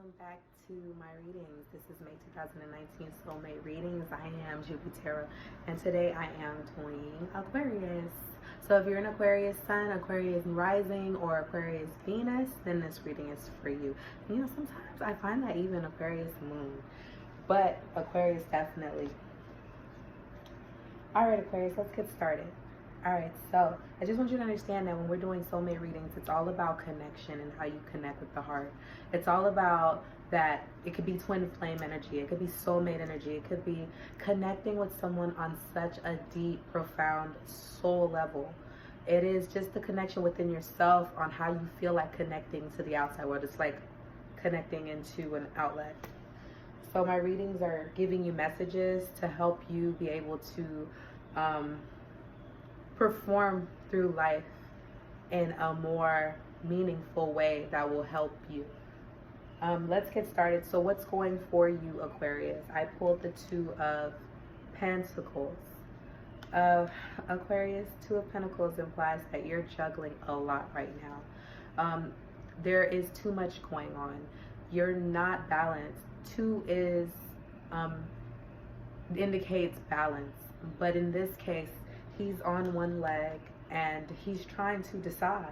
welcome back to my readings. This is May 2019 Soulmate Readings. I am Jupiter, and today I am doing Aquarius. So if you're an Aquarius Sun, Aquarius Rising, or Aquarius Venus, then this reading is for you. You know, sometimes I find that even Aquarius Moon, but Aquarius definitely. Alright, Aquarius, let's get started. Alright, so I just want you to understand that when we're doing soulmate readings, it's all about connection and how you connect with the heart. It's all about that. It could be twin flame energy, it could be soulmate energy, it could be connecting with someone on such a deep, profound soul level. It is just the connection within yourself on how you feel like connecting to the outside world. It's like connecting into an outlet. So my readings are giving you messages to help you be able to perform through life in a more meaningful way that will help you. Let's get started. So what's going for you, Aquarius? I pulled the Two of Pentacles. Aquarius, Two of Pentacles implies that you're juggling a lot right now. There is too much going on. You're not balanced. Two is indicates balance, but in this case, he's on one leg and he's trying to decide.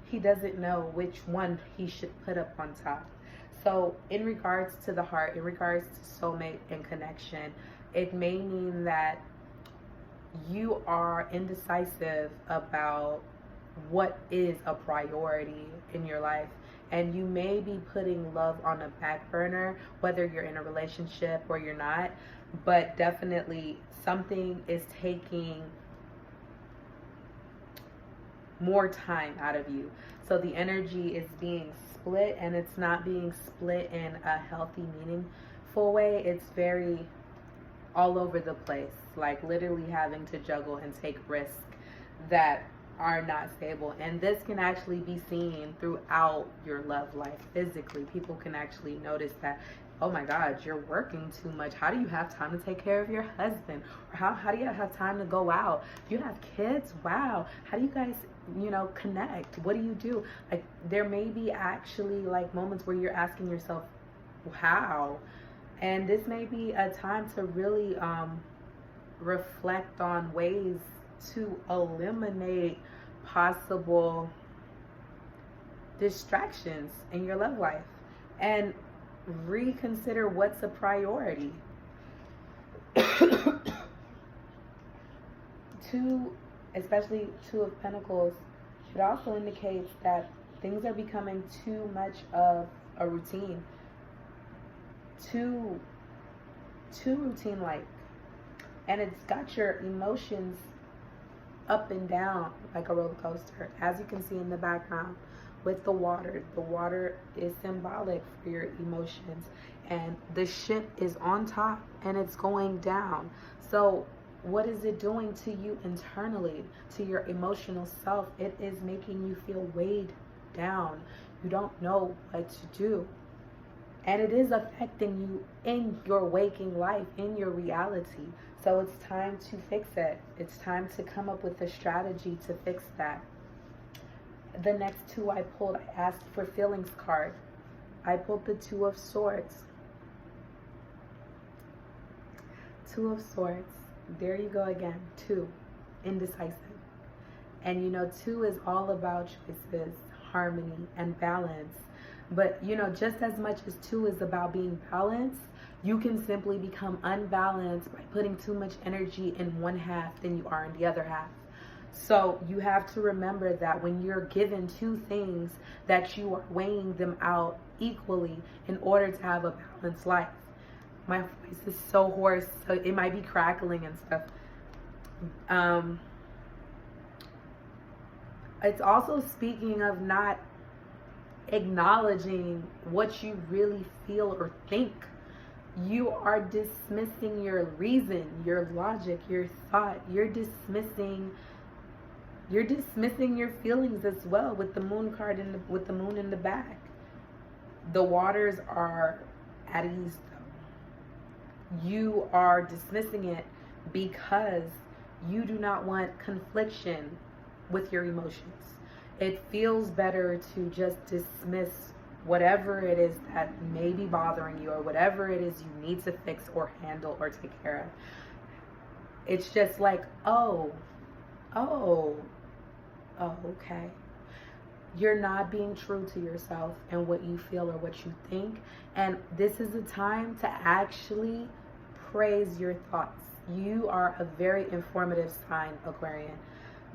He doesn't know which one he should put up on top. So in regards to the heart, in regards to soulmate and connection, it may mean that you are indecisive about what is a priority in your life. And you may be putting love on a back burner, whether you're in a relationship or you're not. But definitely something is taking more time out of you. So the energy is being split, and it's not being split in a healthy, meaningful way. It's very all over the place, like literally having to juggle and take risks that are not stable. And this can actually be seen throughout your love life physically. People can actually notice that, oh my God, you're working too much. How do you have time to take care of your husband? Or how do you have time to go out? You have kids? Wow. How do you guys, connect? What do you do? Like, there may be actually like moments where you're asking yourself, how? And this may be a time to really reflect on ways to eliminate possible distractions in your love life and reconsider what's a priority. Especially Two of Pentacles, it also indicates that things are becoming too much of a routine, too routine-like, and it's got your emotions up and down like a roller coaster, as you can see in the background with the water. The water is symbolic for your emotions, and the ship is on top and it's going down. So what is it doing to you internally, to your emotional self? It is making you feel weighed down. You don't know what to do. And it is affecting you in your waking life, in your reality. So it's time to fix it. It's time to come up with a strategy to fix that. The next two I pulled, I asked for feelings card. I pulled the Two of Swords. Two of Swords. There you go again. Two. Indecisive. And two is all about choices, harmony, and balance. But just as much as two is about being balanced, you can simply become unbalanced by putting too much energy in one half than you are in the other half. So you have to remember that when you're given two things, that you are weighing them out equally in order to have a balanced life. My voice is so hoarse, so it might be crackling and stuff. It's also speaking of not acknowledging what you really feel or think. You are dismissing your reason, your logic, your thought. You're dismissing your feelings as well with the Moon card and with the moon in the back. The waters are at ease though. You are dismissing it because you do not want confliction with your emotions. It feels better to just dismiss whatever it is that may be bothering you, or whatever it is you need to fix or handle or take care of. It's just like, oh, okay. You're not being true to yourself and what you feel or what you think. And this is a time to actually praise your thoughts. You are a very informative sign, Aquarian.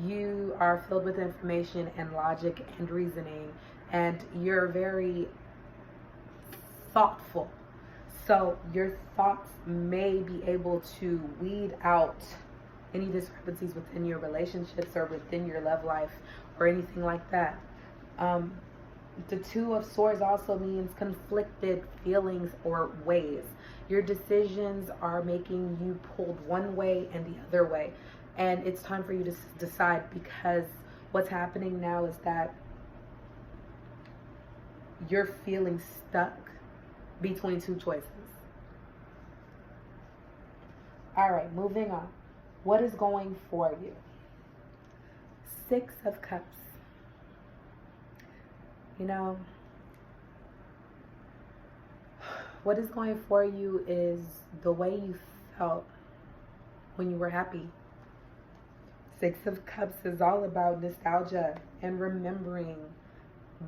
You are filled with information and logic and reasoning, and you're very thoughtful. So your thoughts may be able to weed out any discrepancies within your relationships or within your love life or anything like that. The Two of Swords also means conflicted feelings or ways. Your decisions are making you pulled one way and the other way. And it's time for you to decide, because what's happening now is that you're feeling stuck between two choices. All right, moving on. What is going for you? Six of Cups. You know, what is going for you is the way you felt when you were happy. Six of Cups is all about nostalgia and remembering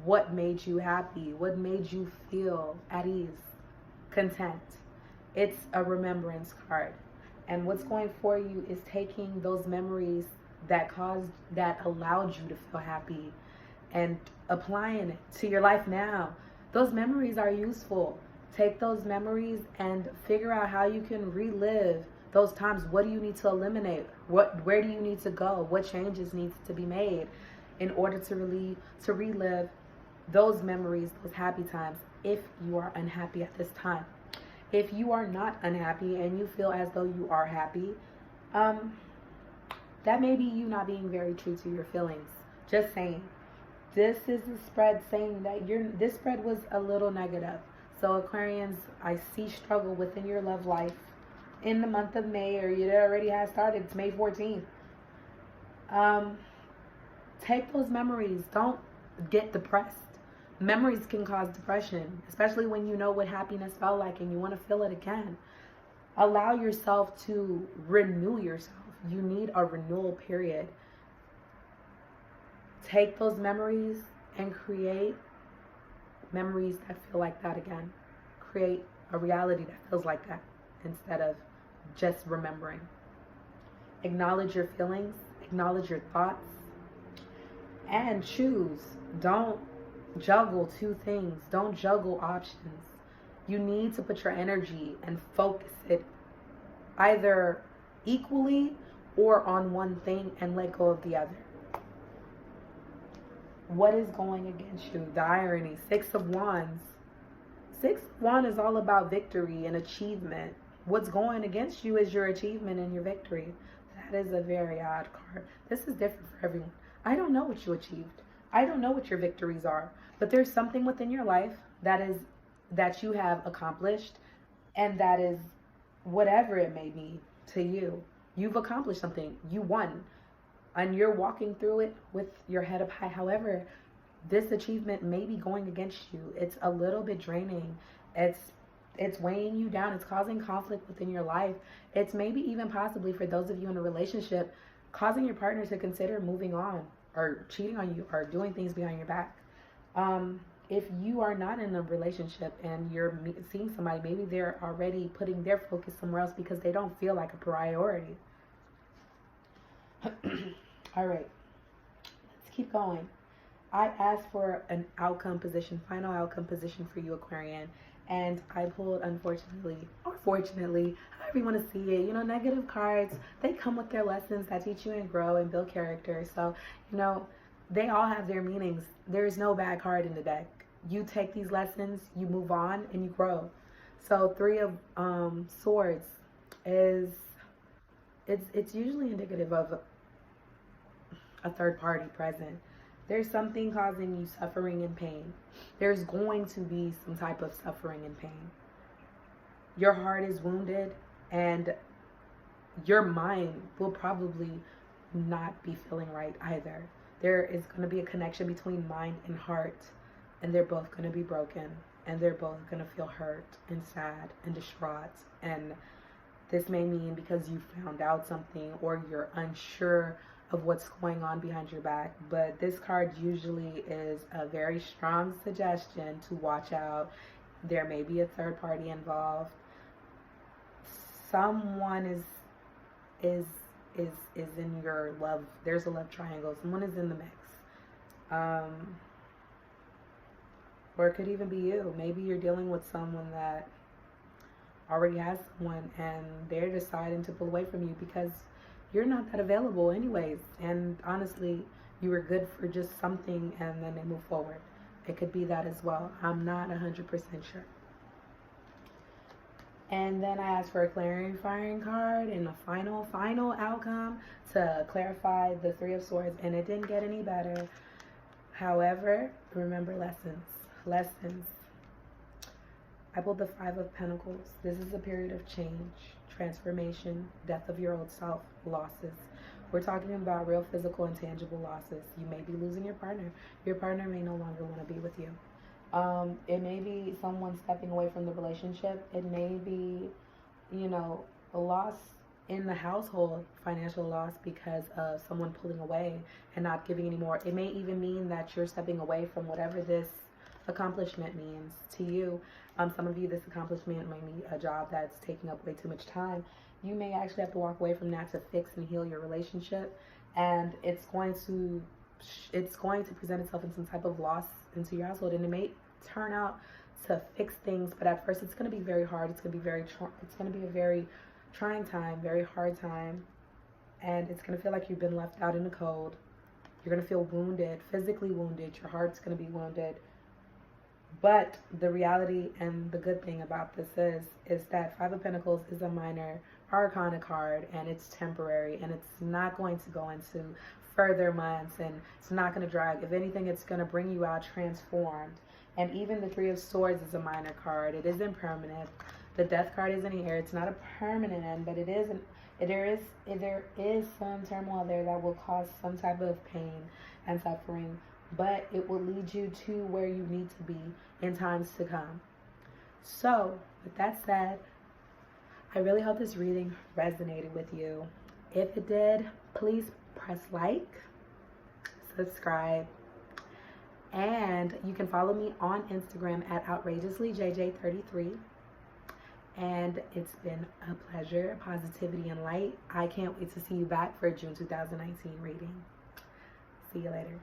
what made you happy, what made you feel at ease, content. It's a remembrance card. And what's going for you is taking those memories that allowed you to feel happy and applying it to your life now. Those memories are useful. Take those memories and figure out how you can relive those times. What do you need to eliminate? Where do you need to go? What changes needs to be made in order to relive those memories, those happy times, if you are unhappy at this time. If you are not unhappy and you feel as though you are happy, that may be you not being very true to your feelings. Just saying. This is the spread saying that this spread was a little negative. So Aquarians, I see struggle within your love life in the month of May, or it already has started. It's May 14th. Take those memories. Don't get depressed. Memories can cause depression, especially when you know what happiness felt like and you want to feel it again. Allow yourself to renew yourself. You need a renewal period. Take those memories and create memories that feel like that again. Create a reality that feels like that instead of just remembering. Acknowledge your feelings, acknowledge your thoughts, and choose. Don't juggle two things. Don't juggle options. You need to put your energy and focus it either equally or on one thing and let go of the other. What is going against you? The irony. Six of Wands. Six of Wands is all about victory and achievement. What's going against you is your achievement and your victory. That is a very odd card. This is different for everyone. I don't know what you achieved. I don't know what your victories are. But there's something within your life that you have accomplished, and that is whatever it may be to you. You've accomplished something. You won. And you're walking through it with your head up high. However, this achievement may be going against you. It's a little bit draining. It's weighing you down. It's causing conflict within your life. It's maybe even possibly, for those of you in a relationship, causing your partner to consider moving on or cheating on you or doing things behind your back. If you are not in a relationship and you're seeing somebody, maybe they're already putting their focus somewhere else because they don't feel like a priority. All right, let's keep going. I asked for an outcome position, final outcome position for you, Aquarian, and I pulled, unfortunately, or fortunately, however you want to see it, negative cards, they come with their lessons that teach you and grow and build character. So, they all have their meanings. There's no bad card in the deck. You take these lessons, you move on, and you grow. So Three of Swords is, it's usually indicative of a third party present. There's something causing you suffering and pain. There's going to be some type of suffering and pain. Your heart is wounded, and your mind will probably not be feeling right either. There is going to be a connection between mind and heart and they're both going to be broken, and they're both going to feel hurt and sad and distraught. And this may mean because you found out something or you're unsure of what's going on behind your back. But this card usually is a very strong suggestion to watch out. There may be a third party involved. Someone is in your love. There's a love triangle. Someone is in the mix. Or it could even be you. Maybe you're dealing with someone that already has someone and they're deciding to pull away from you because you're not that available anyways. And honestly, you were good for just something and then they move forward. It could be that as well. I'm not 100% sure. And then I asked for a clarifying card and a final outcome to clarify the Three of Swords, and it didn't get any better. However, remember lessons. I pulled the Five of Pentacles. This is a period of change, transformation, death of your old self, losses. We're talking about real physical and tangible losses. You may be losing your partner. Your partner may no longer want to be with you. It may be someone stepping away from the relationship. It may be, a loss in the household, financial loss because of someone pulling away and not giving anymore. It may even mean that you're stepping away from whatever this accomplishment means to you. Some of you, this accomplishment might be a job that's taking up way too much time. You may actually have to walk away from that to fix and heal your relationship, and it's going to present itself in some type of loss into your household, and it may turn out to fix things, but at first it's going to be very hard. It's going to be a very trying time, very hard time, and it's going to feel like you've been left out in the cold. You're going to feel wounded, physically wounded. Your heart's going to be wounded. But the reality and the good thing about this is that Five of Pentacles is a minor arcana card, and it's temporary, and it's not going to go into further months, and it's not going to drag. If anything, it's going to bring you out transformed. And even the Three of Swords is a minor card. It isn't permanent. The Death card is in the air. It's not a permanent end, but there is some turmoil there that will cause some type of pain and suffering, but it will lead you to where you need to be in times to come. So, with that said, I really hope this reading resonated with you. If it did, please press like, subscribe, and you can follow me on Instagram at outrageouslyjj33. And it's been a pleasure, positivity and light. I can't wait to see you back for June 2019 reading. See you later.